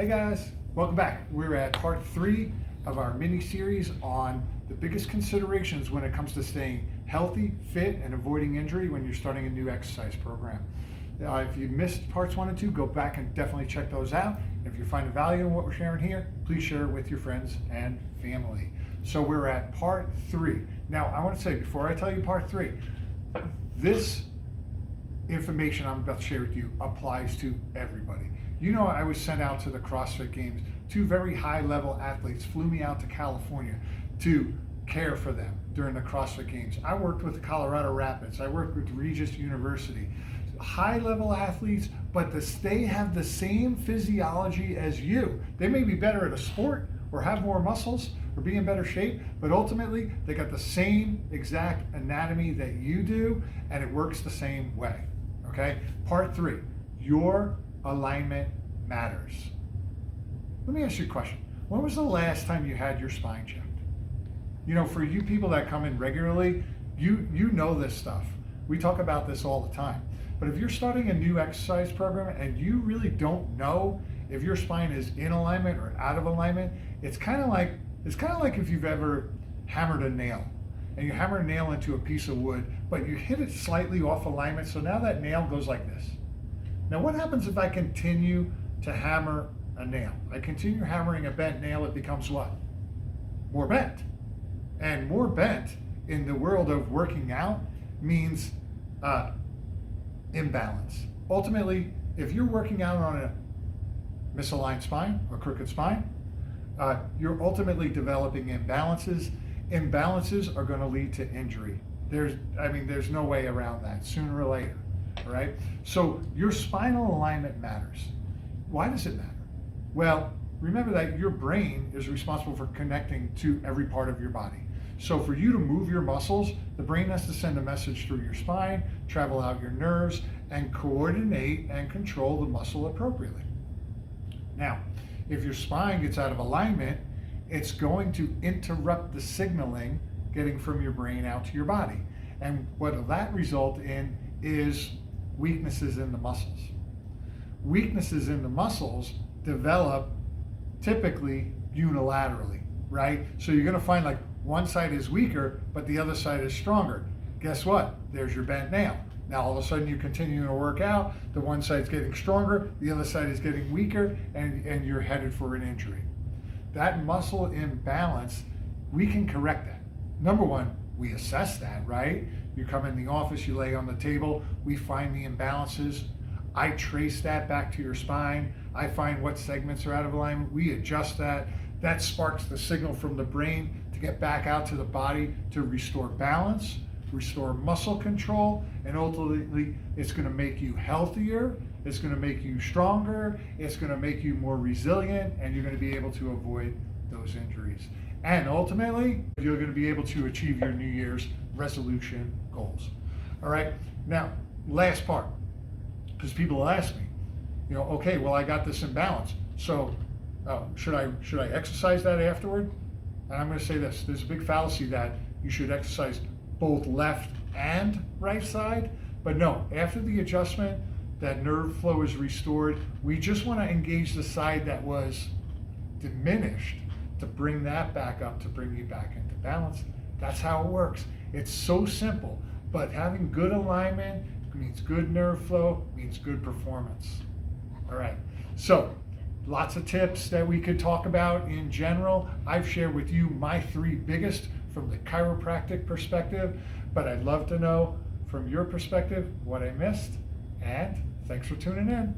Hey guys, welcome back. We're at part 3 of our mini-series on the biggest considerations when it comes to staying healthy, fit, and avoiding injury when you're starting a new exercise program. If you missed parts 1 and 2, go back and definitely check those out. If you're finding value in what we're sharing here, please share it with your friends and family. So we're at part 3. Now, I want to say, before I tell you part 3, this information I'm about to share with you applies to everybody. You know, I was sent out to the CrossFit Games. 2 very high-level athletes flew me out to California to care for them during the CrossFit Games. I worked with the Colorado Rapids. I worked with Regis University. High-level athletes, but they have the same physiology as you. They may be better at a sport or have more muscles or be in better shape, but ultimately they got the same exact anatomy that you do, and it works the same way. Okay? Part 3, your alignment matters. Let me ask you a question. When was the last time you had your spine checked? You know, for you people that come in regularly, you know this stuff. We talk about this all the time. But if you're starting a new exercise program and you really don't know if your spine is in alignment or out of alignment, it's kind of like if you've ever hammered a nail. And you hammer a nail into a piece of wood, but you hit it slightly off alignment, so now that nail goes like this. Now what happens if I continue to hammer a nail? I continue hammering a bent nail, it becomes what? More bent. And more bent in the world of working out means imbalance. Ultimately, if you're working out on a misaligned spine or crooked spine, you're ultimately developing imbalances. Imbalances are going to lead to injury. There's no way around that, sooner or later. All right? So your spinal alignment matters. Why does it matter? Well, remember that your brain is responsible for connecting to every part of your body. So for you to move your muscles, the brain has to send a message through your spine, travel out your nerves, and coordinate and control the muscle appropriately. Now, if your spine gets out of alignment, it's going to interrupt the signaling getting from your brain out to your body. And what will that result in is weaknesses in the muscles. Weaknesses in the muscles develop typically unilaterally, right? So you're going to find like one side is weaker, but the other side is stronger. Guess what? There's your bent nail. Now all of a sudden you continue to work out, the one side's getting stronger, the other side is getting weaker, and you're headed for an injury. That muscle imbalance, we can correct that. Number one, we assess that, right? You come in the office, you lay on the table, we find the imbalances. I trace that back to your spine. I find what segments are out of alignment. We adjust that. That sparks the signal from the brain to get back out to the body to restore balance, restore muscle control, and ultimately it's going to make you healthier, it's going to make you stronger, it's going to make you more resilient, and you're going to be able to avoid those injuries. And ultimately, you're going to be able to achieve your New Year's resolution goals. All right, now, last part, because people will ask me, you know, okay, well, I got this imbalance, so should I exercise that afterward? And I'm going to say this, there's a big fallacy that you should exercise both left and right side, but no, after the adjustment, that nerve flow is restored. We just want to engage the side that was diminished to bring that back up, to bring you back into balance. That's how it works. It's so simple, but having good alignment means good nerve flow, means good performance. All right, so lots of tips that we could talk about in general. I've shared with you my 3 biggest from the chiropractic perspective, but I'd love to know from your perspective what I missed, and thanks for tuning in.